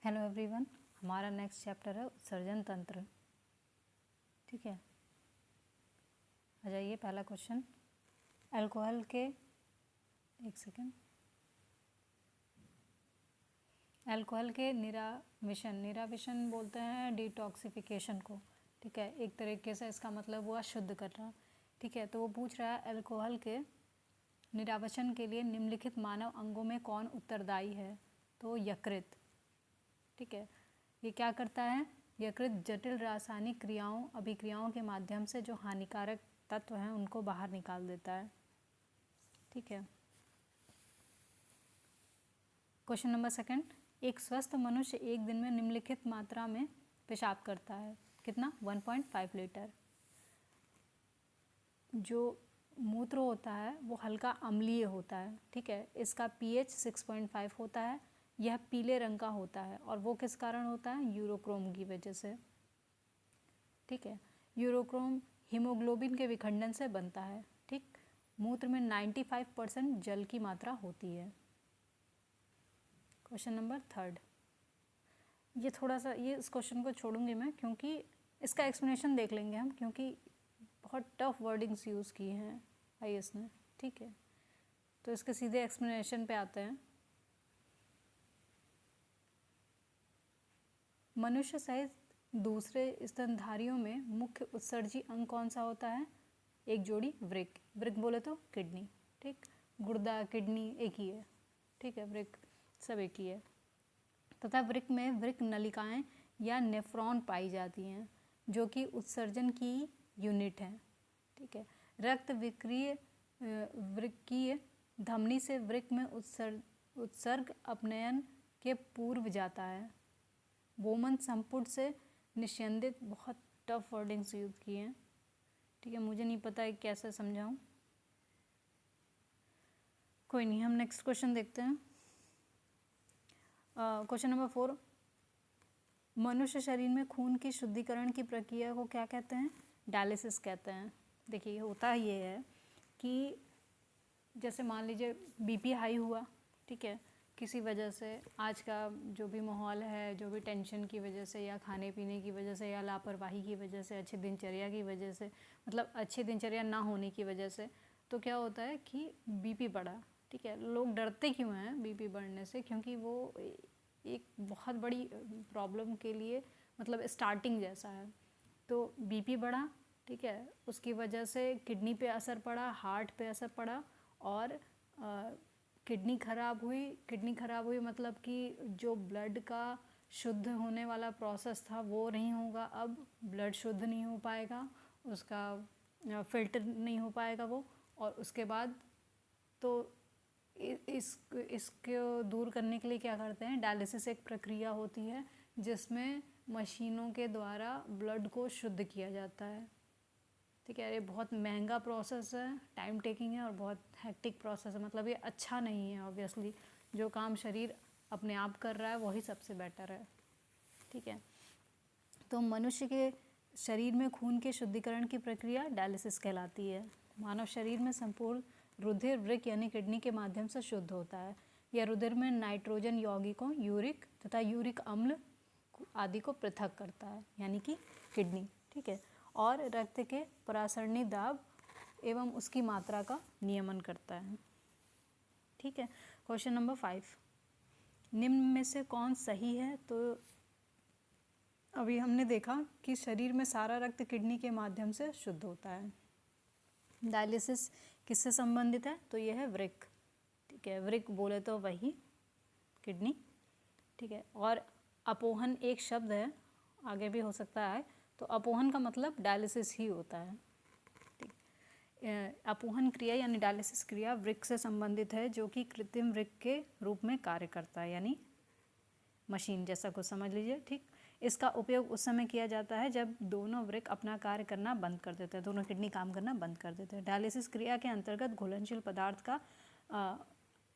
Hello everyone, हमारा next chapter है उत्सर्जन तंत्र। ठीक है, आ जाइए। पहला क्वेश्चन, अल्कोहल के अल्कोहल के निराविशन बोलते हैं डिटॉक्सिफिकेशन को। ठीक है, एक तरीके से इसका मतलब हुआ शुद्ध करना। ठीक है, तो वो पूछ रहा है अल्कोहल के निरावशन के लिए निम्नलिखित मानव अंगों में कौन उत्तरदायी है। तो यकृत। ठीक है, ये क्या करता है? यकृत जटिल रासायनिक अभिक्रियाओं के माध्यम से जो हानिकारक तत्व हैं उनको बाहर निकाल देता है। ठीक है, क्वेश्चन नंबर सेकंड, एक स्वस्थ मनुष्य एक दिन में निम्नलिखित मात्रा में पेशाब करता है। कितना? 1.5 लीटर। जो मूत्र होता है वो हल्का अम्लीय होता है। ठीक है, इसका pH 6.5 होता है। यह पीले रंग का होता है और वो किस कारण होता है? यूरोक्रोम की वजह से। ठीक है, यूरोक्रोम हीमोग्लोबिन के विखंडन से बनता है। ठीक, मूत्र में 95% जल की मात्रा होती है। क्वेश्चन नंबर थर्ड, ये थोड़ा सा इस क्वेश्चन को छोड़ूंगी मैं, क्योंकि इसका एक्सप्लेनेशन देख लेंगे हम, क्योंकि बहुत टफ वर्डिंग्स यूज़ की हैं आईएएस ने। ठीक है, तो इसके सीधे एक्सप्लेनेशन पे आते हैं। मनुष्य सहित दूसरे स्तनधारियों में मुख्य उत्सर्जी अंग कौन सा होता है? एक जोड़ी वृक्क। वृक्क बोले तो किडनी। ठीक, गुर्दा किडनी एक ही है। ठीक है, वृक्क सब एक ही है। तथा वृक्क में वृक्क नलिकाएं या नेफ्रॉन पाई जाती हैं, जो कि उत्सर्जन की यूनिट हैं। ठीक है, रक्त वृक्कीय धमनी से वृक्क में उत्सर्ग अपनयन के पूर्व जाता है। बोमन संपुट से निस्यंदित, बहुत टफ वर्डिंग्स यूज किए हैं। ठीक है, मुझे नहीं पता है कैसे समझाऊं, कोई नहीं, हम नेक्स्ट क्वेश्चन देखते हैं। क्वेश्चन नंबर 4, मनुष्य शरीर में खून की शुद्धिकरण की प्रक्रिया को क्या कहते हैं? डायलिसिस कहते हैं। देखिए, होता ये है कि जैसे मान लीजिए बीपी हाई हुआ। ठीक है, किसी वजह से, आज का जो भी माहौल है, जो भी टेंशन की वजह से या खाने पीने की वजह से या लापरवाही की वजह से, अच्छी दिनचर्या की वजह से, मतलब अच्छी दिनचर्या ना होने की वजह से, तो क्या होता है कि बीपी बढ़ा। ठीक है, लोग डरते क्यों हैं बीपी बढ़ने से? क्योंकि वो एक बहुत बड़ी प्रॉब्लम के लिए, मतलब स्टार्टिंग जैसा है। तो बीपी बढ़ा, ठीक है, उसकी वजह से किडनी पे असर पड़ा, हार्ट पे असर पड़ा, और किडनी खराब हुई मतलब कि जो ब्लड का शुद्ध होने वाला प्रोसेस था वो नहीं होगा। अब ब्लड शुद्ध नहीं हो पाएगा, उसका फिल्टर नहीं हो पाएगा वो, और उसके बाद तो इसको दूर करने के लिए क्या करते हैं? डायलिसिस एक प्रक्रिया होती है जिसमें मशीनों के द्वारा ब्लड को शुद्ध किया जाता है। ठीक है, ये बहुत महंगा प्रोसेस है, टाइम टेकिंग है और बहुत हेक्टिक प्रोसेस है। मतलब ये अच्छा नहीं है। ऑब्वियसली जो काम शरीर अपने आप कर रहा है वही सबसे बेटर है। ठीक है, तो मनुष्य के शरीर में खून के शुद्धिकरण की प्रक्रिया डायलिसिस कहलाती है। मानव शरीर में संपूर्ण रुधिर वृक्क यानी किडनी के माध्यम से शुद्ध होता है। यह रुधिर में नाइट्रोजन यौगिकों, यूरिक तथा यूरिक अम्ल आदि को पृथक करता है, यानी कि किडनी। ठीक है, और रक्त के परासरणी दाब एवं उसकी मात्रा का नियमन करता है। ठीक है, क्वेश्चन नंबर 5, निम्न में से कौन सही है? तो अभी हमने देखा कि शरीर में सारा रक्त किडनी के माध्यम से शुद्ध होता है। डायलिसिस किससे संबंधित है? तो यह है वृक्क। ठीक है, वृक्क बोले तो वही किडनी। ठीक है, और अपोहन एक शब्द है, आगे भी हो सकता है, तो अपोहन का मतलब डायलिसिस ही होता है। ठीक, अपोहन क्रिया यानी डायलिसिस क्रिया वृक्क से संबंधित है, जो कि कृत्रिम वृक्क के रूप में कार्य करता है, यानी मशीन जैसा कुछ समझ लीजिए। ठीक, इसका उपयोग उस समय किया जाता है जब दोनों वृक्क अपना कार्य करना बंद कर देते हैं, दोनों किडनी काम करना बंद कर देते हैं। डायलिसिस क्रिया के अंतर्गत घुलनशील पदार्थ का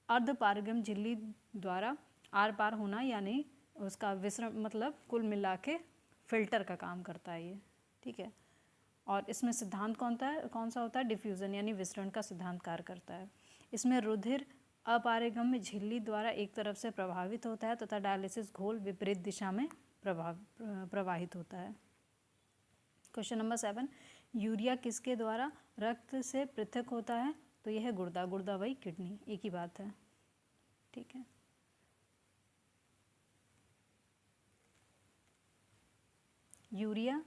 अर्धपारगम झिल्ली द्वारा आर पार होना, यानी उसका विसरण, मतलब कुल मिला के फिल्टर का काम करता है ये। ठीक है, और इसमें सिद्धांत कौन सा होता है? डिफ्यूज़न यानी विसरण का सिद्धांत कार्य करता है। इसमें रुधिर अपारगम्य झिल्ली द्वारा एक तरफ से प्रभावित होता है तथा डायलिसिस घोल विपरीत दिशा में प्रवाहित होता है। क्वेश्चन नंबर 7, यूरिया किसके द्वारा रक्त से पृथक होता है? तो यह है गुर्दा, गुर्दा वही किडनी, एक ही बात है। ठीक है, यूरिया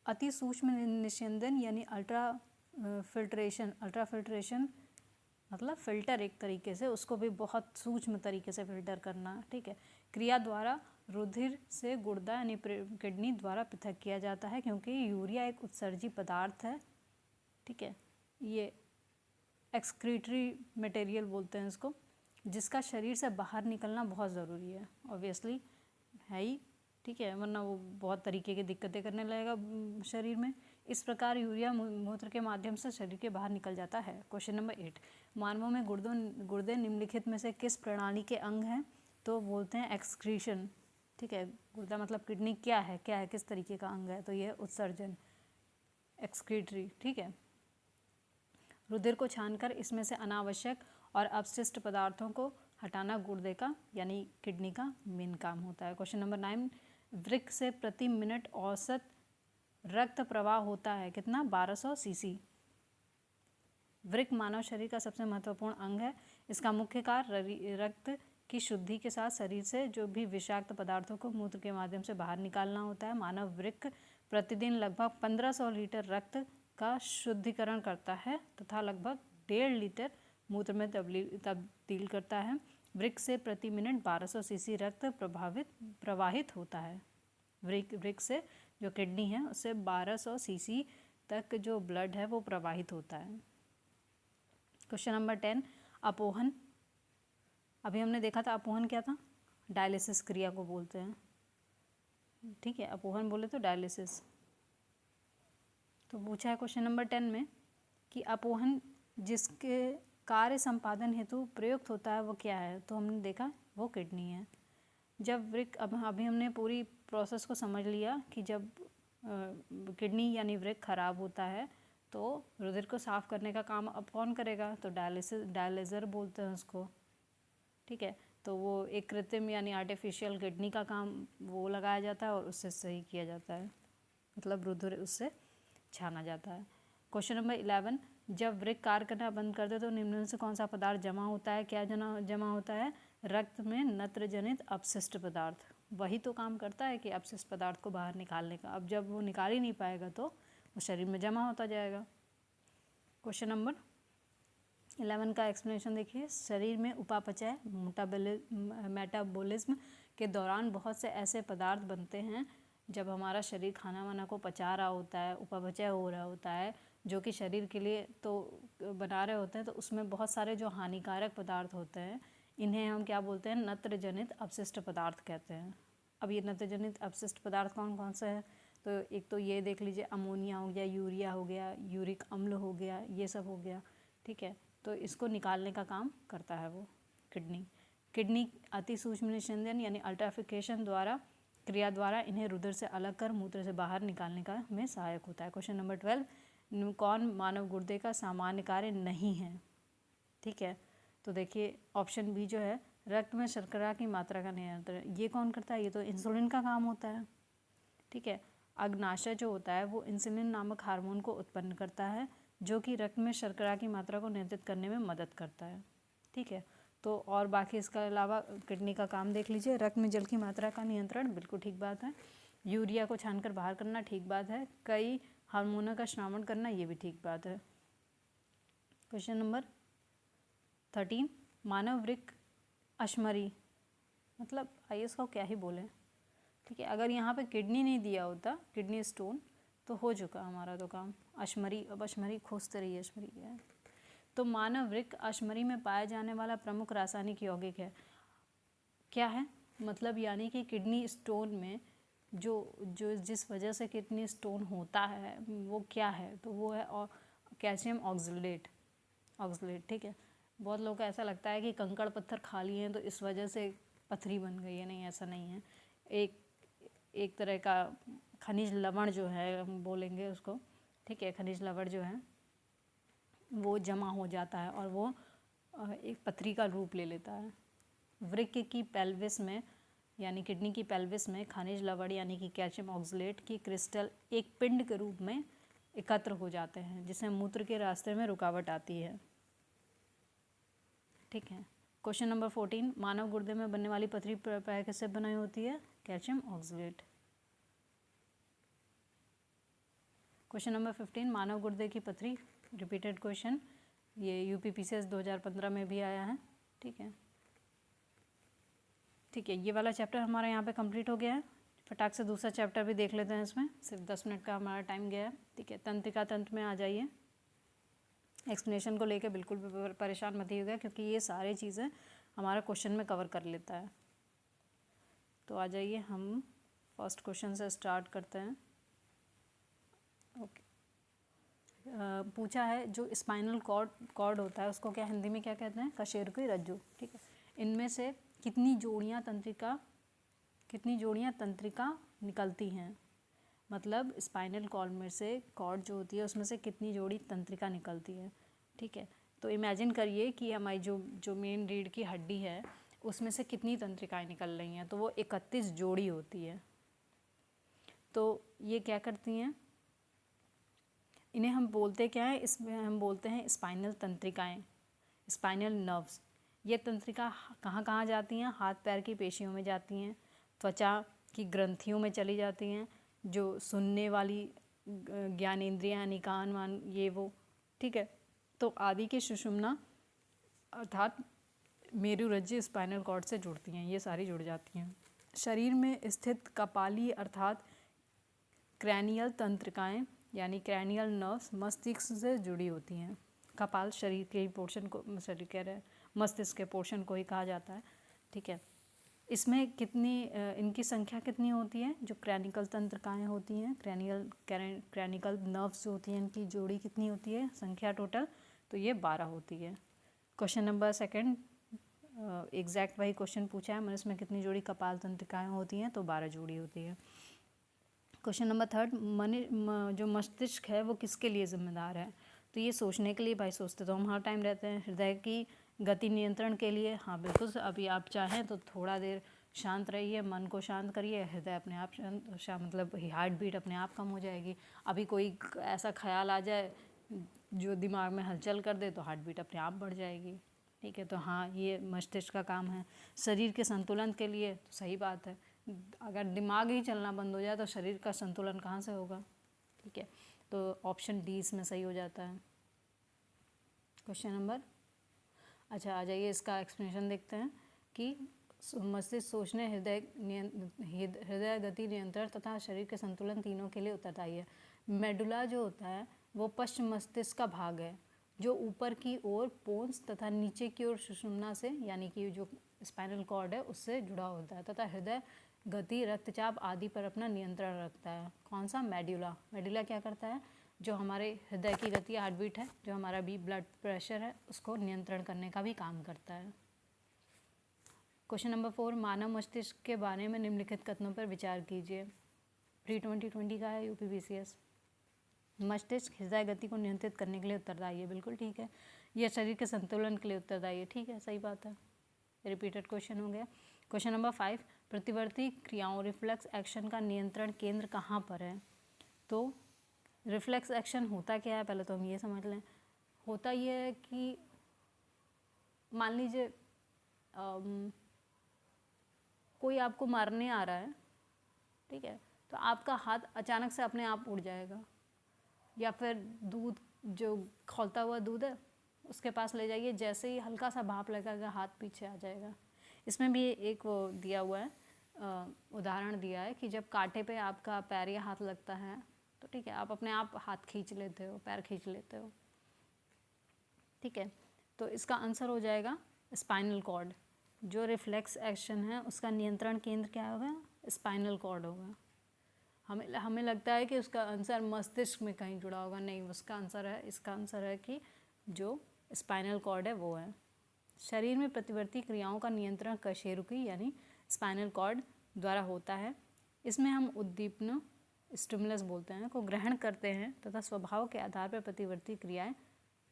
अति सूक्ष्म निस्यंदन यानी अल्ट्राफिल्ट्रेशन मतलब फिल्टर, एक तरीके से उसको भी बहुत सूक्ष्म तरीके से फिल्टर करना। ठीक है, क्रिया द्वारा रुधिर से गुर्दा यानी किडनी द्वारा पृथक किया जाता है, क्योंकि यूरिया एक उत्सर्जी पदार्थ है। ठीक है, ये एक्सक्रीटरी मटेरियल बोलते हैं इसको, जिसका शरीर से बाहर निकलना बहुत ज़रूरी है, ऑब्वियसली है ही। ठीक है, वरना वो बहुत तरीके की दिक्कतें करने लगेगा शरीर में। इस प्रकार यूरिया मूत्र के माध्यम से शरीर के बाहर निकल जाता है। क्वेश्चन नंबर 8, मानवों में गुर्दे निम्नलिखित में से किस प्रणाली के अंग हैं? तो बोलते हैं एक्सक्रीशन। ठीक है, गुर्दा मतलब किडनी क्या है, किस तरीके का अंग है? तो ये उत्सर्जन, एक्सक्रीटरी। ठीक है, रुधिर को छानकर इसमें से अनावश्यक और अपशिष्ट पदार्थों को हटाना गुर्दे का यानी किडनी का मेन काम होता है। क्वेश्चन नंबर 9, वृक्क से प्रति मिनट औसत रक्त प्रवाह होता है कितना? 1200 सीसी। वृक्क मानव शरीर का सबसे महत्वपूर्ण अंग है। इसका मुख्य कार्य रक्त की शुद्धि के साथ शरीर से जो भी विषाक्त पदार्थों को मूत्र के माध्यम से बाहर निकालना होता है। मानव वृक्क प्रतिदिन लगभग 1500 लीटर रक्त का शुद्धिकरण करता है तथा लगभग 1.5 लीटर मूत्र में तब्दील करता है। वृक्क से प्रति मिनट 1200 सीसी रक्त प्रवाहित होता है। वृक्क से जो किडनी है उससे 1200 सीसी तक जो ब्लड है वो प्रवाहित होता है। Question number 10, अपोहन। अभी हमने देखा था अपोहन क्या था? डायलिसिस क्रिया को बोलते हैं। ठीक है, अपोहन बोले तो डायलिसिस। तो पूछा है क्वेश्चन नंबर 10 में कि अपोहन जिसके कार्य संपादन हेतु प्रयुक्त होता है वो क्या है? तो हमने देखा वो किडनी है। जब वृक्क, अभी हमने पूरी प्रोसेस को समझ लिया कि जब किडनी यानी वृक्क खराब होता है तो रुधिर को साफ करने का काम अब कौन करेगा? तो डायलिज़र बोलते हैं उसको। ठीक है, तो वो एक कृत्रिम यानी आर्टिफिशियल किडनी का काम वो लगाया जाता है और उससे सही किया जाता है, मतलब रुधिर उससे छाना जाता है। क्वेश्चन नंबर 11, जब वृक्क कार्य करना बंद कर दे तो निम्न से कौन सा पदार्थ जमा होता है? क्या जमा होता है? रक्त में नत्र जनित अपशिष्ट पदार्थ। वही तो काम करता है कि अपशिष्ट पदार्थ को बाहर निकालने का। अब जब वो निकाल ही नहीं पाएगा तो वो शरीर में जमा होता जाएगा। क्वेश्चन नंबर 11 का एक्सप्लेनेशन देखिए। शरीर में उपापचय मेटाबॉलिज्म के दौरान बहुत से ऐसे पदार्थ बनते हैं जब हमारा शरीर खाना वाना को पचा रहा होता है, उपापचय हो रहा होता है, जो कि शरीर के लिए तो बना रहे होते हैं, तो उसमें बहुत सारे जो हानिकारक पदार्थ होते हैं इन्हें हम क्या बोलते हैं? नत्र जनित अपशिष्ट पदार्थ कहते हैं। अब ये नत्र जनित अपशिष्ट पदार्थ कौन कौन से हैं? तो एक तो ये देख लीजिए, अमोनिया हो गया, यूरिया हो गया, यूरिक अम्ल हो गया, ये सब हो गया। ठीक है, तो इसको निकालने का काम करता है वो किडनी अति सूक्ष्म निस्यंदन यानी अल्ट्राफिकेशन द्वारा क्रिया द्वारा इन्हें रुधिर से अलग कर मूत्र से बाहर निकालने का में सहायक होता है। क्वेश्चन नंबर 12, कौन मानव गुर्दे का सामान्य कार्य नहीं है? ठीक है, तो देखिए ऑप्शन बी जो है, रक्त में शर्करा की मात्रा का नियंत्रण। ये कौन करता है? ये तो इंसुलिन का काम होता है। ठीक है, अग्नाशय जो होता है वो इंसुलिन नामक हार्मोन को उत्पन्न करता है जो कि रक्त में शर्करा की मात्रा को नियंत्रित करने में मदद करता है। ठीक है, तो और बाकी इसके अलावा किडनी का काम देख लीजिए। रक्त में जल की मात्रा का नियंत्रण, बिल्कुल ठीक बात है। यूरिया को छानकर बाहर करना, ठीक बात है। कई हार्मोनों का श्रावण करना, ये भी ठीक बात है। क्वेश्चन नंबर 13, मानव वृक्क अश्मरी, मतलब आइए इसको क्या ही बोलें। ठीक है, अगर यहाँ पे किडनी नहीं दिया होता, किडनी स्टोन, तो हो चुका हमारा तो काम। अश्मरी, अब अश्मरी खोजते रहिए, अश्मरी क्या है। तो मानव वृक्क अश्मरी में पाया जाने वाला प्रमुख रासायनिक यौगिक है। क्या है? मतलब यानी कि किडनी स्टोन में जो जो जिस वजह से किडनी स्टोन होता है वो क्या है? तो वो है और कैल्शियम ऑक्सलेट। ठीक है, बहुत लोगों को ऐसा लगता है कि कंकड़ पत्थर खा लिए हैं तो इस वजह से पथरी बन गई है। नहीं, ऐसा नहीं है। एक तरह का खनिज लवण जो है, हम बोलेंगे उसको, ठीक है, खनिज लवण जो है वो जमा हो जाता है और वो एक पथरी का रूप ले लेता है। वृक्क की पेल्विस में यानी किडनी की पेल्विस में खनिज लवण यानी कि कैल्शियम ऑक्सलेट की क्रिस्टल एक पिंड के रूप में एकत्र हो जाते हैं, जिससे मूत्र के रास्ते में रुकावट आती है। ठीक है। क्वेश्चन नंबर 14, मानव गुर्दे में बनने वाली पथरी प्राय किससे बनाई होती है? Calcium oxalate. क्वेश्चन नंबर 15, मानव गुर्दे की पथरी, रिपीटेड क्वेश्चन, ये यूपीपीसीएस 2015 में भी आया है। ठीक है, ठीक है, ये वाला चैप्टर हमारा यहाँ पे कंप्लीट हो गया है। फटाक से दूसरा चैप्टर भी देख लेते हैं, इसमें सिर्फ 10 मिनट का हमारा टाइम गया है। ठीक है, तंत्रिका तंत्र में आ जाइए। एक्सप्लेनेशन को लेके बिल्कुल भी परेशान मत होइएगा, क्योंकि ये सारी चीज़ें हमारा क्वेश्चन में कवर कर लेता है। तो आ जाइए, हम फर्स्ट क्वेश्चन से स्टार्ट करते हैं। ओके, पूछा है जो स्पाइनल कॉर्ड होता है उसको क्या हिंदी में क्या कहते हैं? कशेरुकी रज्जु। ठीक है, इनमें से कितनी जोड़ियाँ तंत्रिका निकलती हैं? मतलब स्पाइनल कॉर्ड में से, कॉर्ड जो होती है उसमें से कितनी जोड़ी तंत्रिका निकलती है? ठीक है, तो इमेजिन करिए कि हमारी जो मेन रीढ़ की हड्डी है उसमें से कितनी तंत्रिकाएं निकल रही हैं, तो वो 31 जोड़ी होती है। तो ये क्या करती हैं? इन्हें हम बोलते क्या है? इसमें हम बोलते हैं स्पाइनल तंत्रिकाएं, स्पाइनल नर्व्स। ये तंत्रिका कहाँ कहाँ जाती हैं? हाथ पैर की पेशियों में जाती हैं, त्वचा की ग्रंथियों में चली जाती हैं, जो सुनने वाली ज्ञानेंद्रियाँ यानी कान वान ये वो। ठीक है, तो आदि की सुषुम्ना अर्थात मेरुरज्जु स्पाइनल कॉर्ड से जुड़ती हैं, ये सारी जुड़ जाती हैं। शरीर में स्थित कपाली अर्थात क्रैनियल तंत्रिकाएं यानी क्रैनियल नर्व्स मस्तिष्क से जुड़ी होती हैं। कपाल शरीर के ही पोर्शन को, शरीर कह रहे हैं, मस्तिष्क के पोर्शन को ही कहा जाता है। ठीक है, इसमें कितनी इनकी संख्या कितनी होती है? जो क्रैनिकल तंत्रिकाएं होती हैं, क्रैनिकल नर्व्स जो होती हैं, इनकी जोड़ी कितनी होती है संख्या टोटल? तो ये 12 होती है। क्वेश्चन नंबर 2 एग्जैक्ट वही क्वेश्चन पूछा है, मनुष्य में कितनी जोड़ी कपाल तंत्रिकाएं होती हैं? तो 12 जोड़ी होती है। क्वेश्चन नंबर 3, जो मस्तिष्क है वो किसके लिए जिम्मेदार है? तो ये सोचने के लिए, भाई सोचते तो हम हर टाइम रहते हैं। हृदय की गति नियंत्रण के लिए, हाँ बिल्कुल, अभी आप चाहें तो थोड़ा देर शांत रहिए, मन को शांत करिए, हृदय अपने आप मतलब हार्ट बीट अपने आप कम हो जाएगी। अभी कोई ऐसा ख्याल आ जाए जो दिमाग में हलचल कर दे तो हार्ट बीट अपने आप बढ़ जाएगी। ठीक है, तो हाँ, ये मस्तिष्क का काम है। शरीर के संतुलन के लिए तो सही बात है, अगर दिमाग ही चलना बंद हो जाए तो शरीर का संतुलन कहाँ से होगा? ठीक है, तो ऑप्शन डी इसमें सही हो जाता है। क्वेश्चन नंबर, अच्छा आ जाइए, इसका एक्सप्लेनेशन देखते हैं कि मस्तिष्क सोचने, हृदय गति नियंत्रण तथा शरीर के संतुलन तीनों के लिए उत्तरदायी है। मेडुला जो होता है वो पश्च मस्तिष्क का भाग है, जो ऊपर की ओर पोन्स तथा नीचे की ओर सुषुम्ना से यानी कि जो स्पाइनल कॉर्ड है उससे जुड़ा होता है, तथा हृदय गति, रक्तचाप आदि पर अपना नियंत्रण रखता है। कौन सा? मेडुला। मेडुला क्या करता है? जो हमारे हृदय की गति, हार्ट बीट है, जो हमारा भी ब्लड प्रेशर है, उसको नियंत्रण करने का भी काम करता है। क्वेश्चन नंबर 4, मानव मस्तिष्क के बारे में निम्नलिखित कथनों पर विचार कीजिए। प्री 2020 का है यूपीपीसीएस। मस्तिष्क हृदय गति को नियंत्रित करने के लिए उत्तरदायी है, बिल्कुल ठीक है। यह शरीर के संतुलन के लिए उत्तरदायी है, ठीक है, सही बात है। रिपीटेड क्वेश्चन हो गया। क्वेश्चन नंबर 5, प्रतिवर्ती क्रियाओं रिफ्लेक्स एक्शन का नियंत्रण केंद्र कहाँ पर है? तो रिफ्लेक्स एक्शन होता क्या है, पहले तो हम ये समझ लें। होता ये है कि मान लीजिए कोई आपको मारने आ रहा है, ठीक है, तो आपका हाथ अचानक से अपने आप उड़ जाएगा, या फिर दूध, जो खौलता हुआ दूध है उसके पास ले जाइए, जैसे ही हल्का सा भाप लगेगा हाथ पीछे आ जाएगा। इसमें भी एक वो दिया हुआ है, उदाहरण दिया है कि जब कांटे पे आपका पैर या हाथ लगता है तो ठीक है, आप अपने आप हाथ खींच लेते हो, पैर खींच लेते हो। ठीक है, तो इसका आंसर हो जाएगा स्पाइनल कॉर्ड। जो रिफ्लेक्स एक्शन है उसका नियंत्रण केंद्र क्या होगा? स्पाइनल कॉर्ड होगा। हमें लगता है कि उसका आंसर मस्तिष्क में कहीं जुड़ा होगा, नहीं, उसका आंसर है, इसका आंसर है कि जो स्पाइनल कॉर्ड है वो है। शरीर में प्रतिवर्ती क्रियाओं का नियंत्रण कशेरुकी यानी स्पाइनल कॉर्ड द्वारा होता है। इसमें हम उद्दीपन, स्टिमुलस बोलते हैं, को ग्रहण करते हैं तथा स्वभाव के आधार पर प्रतिवर्ती क्रियाएं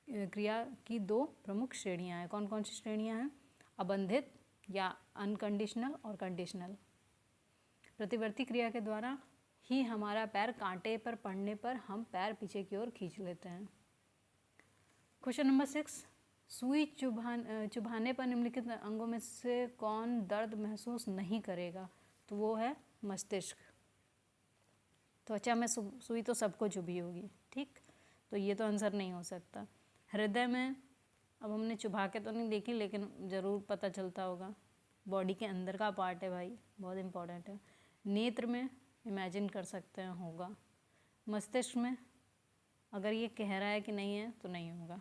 क्रिया की दो प्रमुख श्रेणियां हैं। कौन कौन सी श्रेणियां हैं? अबंधित या अनकंडीशनल और कंडीशनल। प्रतिवर्ती क्रिया के द्वारा ही हमारा पैर कांटे पर पड़ने पर हम पैर पीछे की ओर खींच लेते हैं। क्वेश्चन नंबर 6, सुई चुभाने पर निम्नलिखित अंगों में से कौन दर्द महसूस नहीं करेगा? तो वो है मस्तिष्क। त्वचा में सुई तो सबको चुभी होगी, ठीक, तो ये तो आंसर नहीं हो सकता। हृदय में, अब हमने चुभा के तो नहीं देखी लेकिन ज़रूर पता चलता होगा, बॉडी के अंदर का पार्ट है भाई, बहुत इंपॉर्टेंट है। नेत्र में इमेजिन कर सकते हैं होगा। मस्तिष्क में अगर ये कह रहा है कि नहीं है तो नहीं होगा,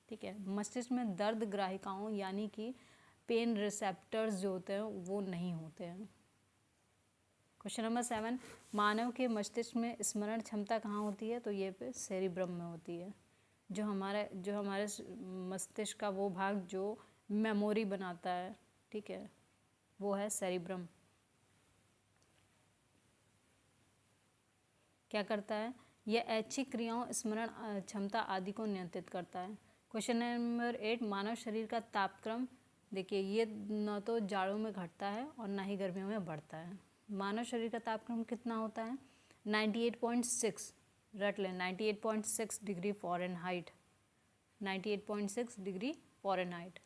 ठीक है। मस्तिष्क में दर्द ग्राहिकाओं यानी कि पेन रिसेप्टर्स जो होते हैं वो नहीं होते हैं। क्वेश्चन नंबर 7, मानव के मस्तिष्क में स्मरण क्षमता कहाँ होती है? तो ये पे सेरिब्रम में होती है। जो हमारे मस्तिष्क का वो भाग जो मेमोरी बनाता है, ठीक है, वो है सेरिब्रम। क्या करता है? यह ऐच्छिक क्रियाओं, स्मरण क्षमता आदि को नियंत्रित करता है। क्वेश्चन नंबर 8, मानव शरीर का तापक्रम, देखिए ये न तो जाड़ों में घटता है और ना ही गर्मियों में बढ़ता है। मानव शरीर का तापक्रम कितना होता है? 98.6, रट लें, 98.6 डिग्री फ़ारेनहाइट, 98.6 डिग्री फ़ारेनहाइट।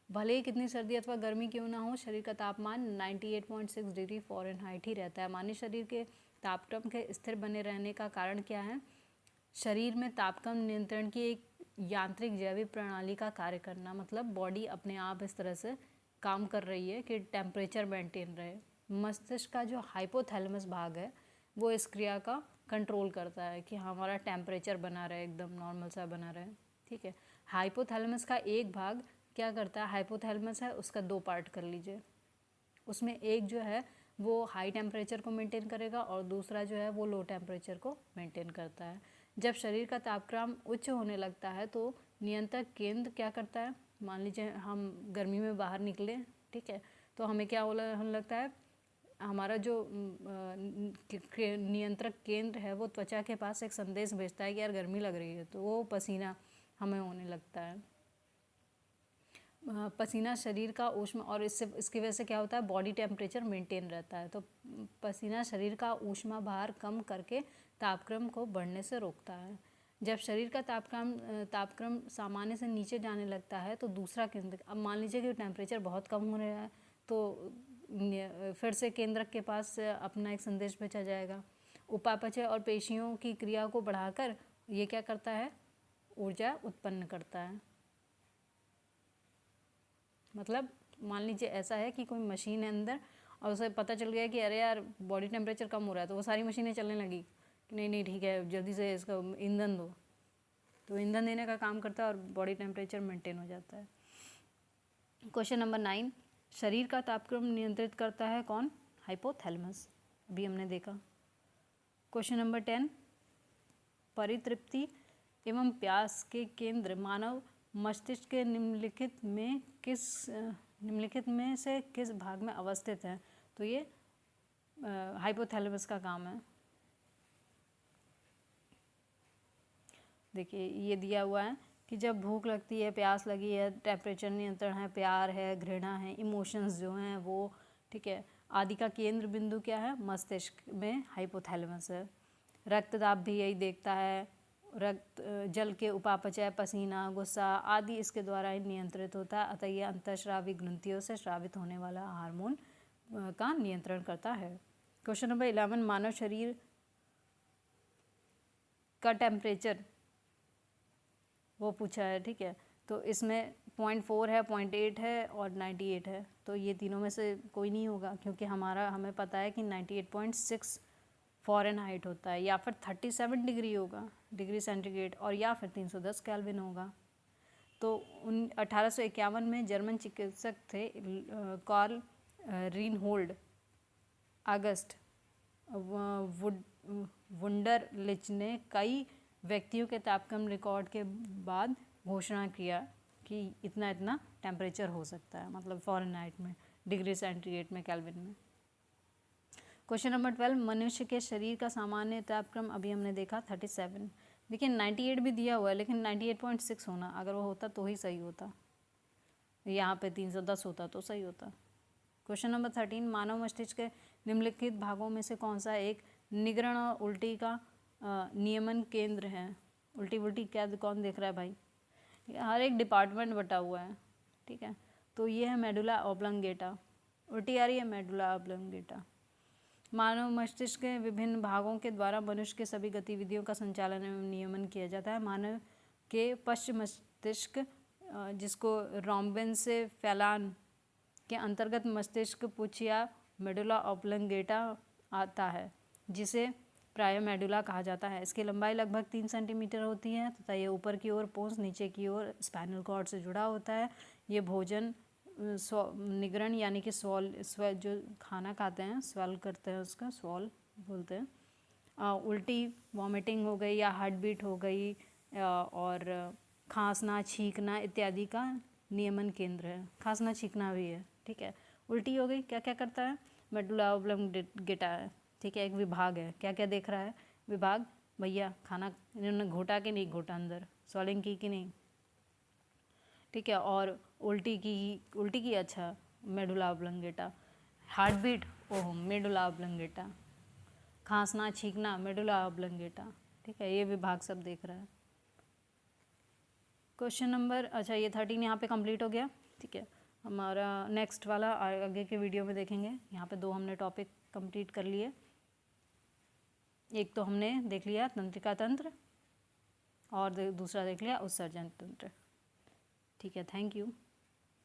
भले ही कितनी सर्दी अथवा गर्मी क्यों ना हो, शरीर का तापमान 98.6 डिग्री फ़ारेनहाइट ही रहता है। मानव शरीर के तापक्रम के स्थिर बने रहने का कारण क्या है? शरीर में तापक्रम नियंत्रण की एक यांत्रिक जैविक प्रणाली का कार्य करना, मतलब बॉडी अपने आप इस तरह से काम कर रही है कि टेम्परेचर मेंटेन रहे। मस्तिष्क का जो हाइपोथैलेमस भाग है वो इस क्रिया का कंट्रोल करता है कि हमारा टेम्परेचर बना रहे, एकदम नॉर्मल सा बना रहे, ठीक है। हाइपोथैलेमस का एक भाग क्या करता है? हाइपोथैलेमस है उसका दो पार्ट कर लीजिए, उसमें एक जो है वो हाई टेम्परेचर को मेंटेन करेगा और दूसरा जो है वो लो टेम्परेचर को मेंटेन करता है। जब शरीर का तापक्रम उच्च होने लगता है तो नियंत्रक केंद्र क्या करता है? मान लीजिए हम गर्मी में बाहर निकले, ठीक है, तो हमें क्या होने लगता है? हमारा जो नियंत्रक केंद्र है वो त्वचा के पास एक संदेश भेजता है कि यार गर्मी लग रही है, तो वो पसीना हमें होने लगता है। पसीना शरीर का ऊष्मा, और इसकी वजह से क्या होता है? बॉडी टेम्परेचर मेंटेन रहता है। तो पसीना शरीर का ऊष्मा भार कम करके तापक्रम को बढ़ने से रोकता है। जब शरीर का तापक्रम सामान्य से नीचे जाने लगता है तो दूसरा केंद्र, अब मान लीजिए कि टेम्परेचर बहुत कम हो रहा है तो फिर से केंद्रक के पास अपना एक संदेश भेजा जाएगा। उपापचय और पेशियों की क्रिया को बढ़ाकर ये क्या करता है? ऊर्जा उत्पन्न करता है। मतलब मान लीजिए ऐसा है कि कोई मशीन है अंदर और उसे पता चल गया कि अरे यार बॉडी टेम्परेचर कम हो रहा है, तो वो सारी मशीनें चलने लगी कि नहीं नहीं ठीक है जल्दी से इसका ईंधन दो, तो ईंधन देने का काम करता है और बॉडी टेम्परेचर मेंटेन हो जाता है। क्वेश्चन नंबर 9, शरीर का तापक्रम नियंत्रित करता है कौन? हाइपोथैलेमस, अभी हमने देखा। क्वेश्चन नंबर 10, परितृप्ति एवं प्यास के केंद्र मानव मस्तिष्क के निम्नलिखित में से किस भाग में अवस्थित है? तो ये हाइपोथैलेमस का काम है। देखिए ये दिया हुआ है कि जब भूख लगती है, प्यास लगी है, टेम्परेचर नियंत्रण है, प्यार है, घृणा है, इमोशंस जो हैं वो, ठीक है, आदि का केंद्र बिंदु क्या है? मस्तिष्क में हाइपोथैलेमस है। रक्तदाब भी यही देखता है, रक्त जल के उपापचय, पसीना, गुस्सा आदि इसके द्वारा ही नियंत्रित होता है। अतः यह अंतःस्रावी ग्रंथियों से स्रावित होने वाला हार्मोन का नियंत्रण करता है। क्वेश्चन नंबर 11, मानव शरीर का टेम्परेचर वो पूछा है, ठीक है, तो इसमें 0.4 है, 0.8 है और 98 है, तो ये तीनों में से कोई नहीं होगा क्योंकि हमें पता है कि 98.6 फ़ारेनहाइट होता है, या फिर 37 डिग्री होगा, डिग्री सेंटीग्रेड, और या फिर 310 केल्विन होगा। तो 1851 में जर्मन चिकित्सक थे कार्ल रीनहोल्ड अगस्ट वुंडरलिच ने कई व्यक्तियों के तापक्रम रिकॉर्ड के बाद घोषणा किया कि इतना इतना टेम्परेचर हो सकता है, मतलब फ़ारेनहाइट में, डिग्री सेंटीग्रेड में, केल्विन में। क्वेश्चन नंबर 12, मनुष्य के शरीर का सामान्य तापक्रम अभी हमने देखा 37 देखिए 98 भी दिया हुआ है, लेकिन 98.6 होना, अगर वो होता तो ही सही होता, यहाँ पे 310 होता तो सही होता। क्वेश्चन नंबर 13, मानव मस्तिष्क के निम्नलिखित भागों में से कौन सा एक निगरण और उल्टी का नियमन केंद्र है? उल्टी उल्टी क्या कौन देख रहा है भाई? हर एक डिपार्टमेंट बटा हुआ है, ठीक है। तो ये है मेडुला ऑब्लंगेटा, उल्टी आ रही है मेडुला ऑब्लंगेटा। मानव मस्तिष्क के विभिन्न भागों के द्वारा मनुष्य के सभी गतिविधियों का संचालन एवं नियमन किया जाता है। मानव के पश्च मस्तिष्क जिसको रोम्बेनसेफेलन के अंतर्गत मस्तिष्क पुच्छ या मेडुला ऑब्लंगेटा आता है, जिसे प्राय मेडुला कहा जाता है। इसकी लंबाई लगभग 3 सेंटीमीटर होती है तथा ये ऊपर की ओर पोंस, नीचे की ओर स्पाइनल कॉर्ड से जुड़ा होता है। ये भोजन निगरण यानी कि स्वेल जो खाना खाते हैं स्वेल करते हैं, उसका स्वॉल बोलते हैं। उल्टी वॉमिटिंग हो गई या हार्ट बीट हो गई और खांसना छींकना इत्यादि का नियमन केंद्र है। खांसना छींकना भी है, ठीक है। उल्टी हो गई, क्या क्या करता है? मेडुला ऑब्लंगेटा है, ठीक है, एक विभाग है। क्या क्या देख रहा है विभाग? भैया खाना इन्होंने घोटा कि नहीं घोटा, अंदर स्वॉलिंग की कि नहीं, ठीक है। और उल्टी की अच्छा मेडुला ऑब्लंगेटा। हार्ट बीट, ओह मेडुला ऑब्लंगेटा। खांसना छींकना मेडुला ऑब्लंगेटा, ठीक है। ये विभाग सब देख रहा है। क्वेश्चन नंबर, अच्छा ये 13 यहाँ पे कंप्लीट हो गया, ठीक है। हमारा नेक्स्ट वाला आगे के वीडियो में देखेंगे। यहाँ पे 2 हमने टॉपिक कंप्लीट कर लिए। एक तो हमने देख लिया तंत्रिका तंत्र और दूसरा देख लिया उत्सर्जन तंत्र, ठीक है। Thank you.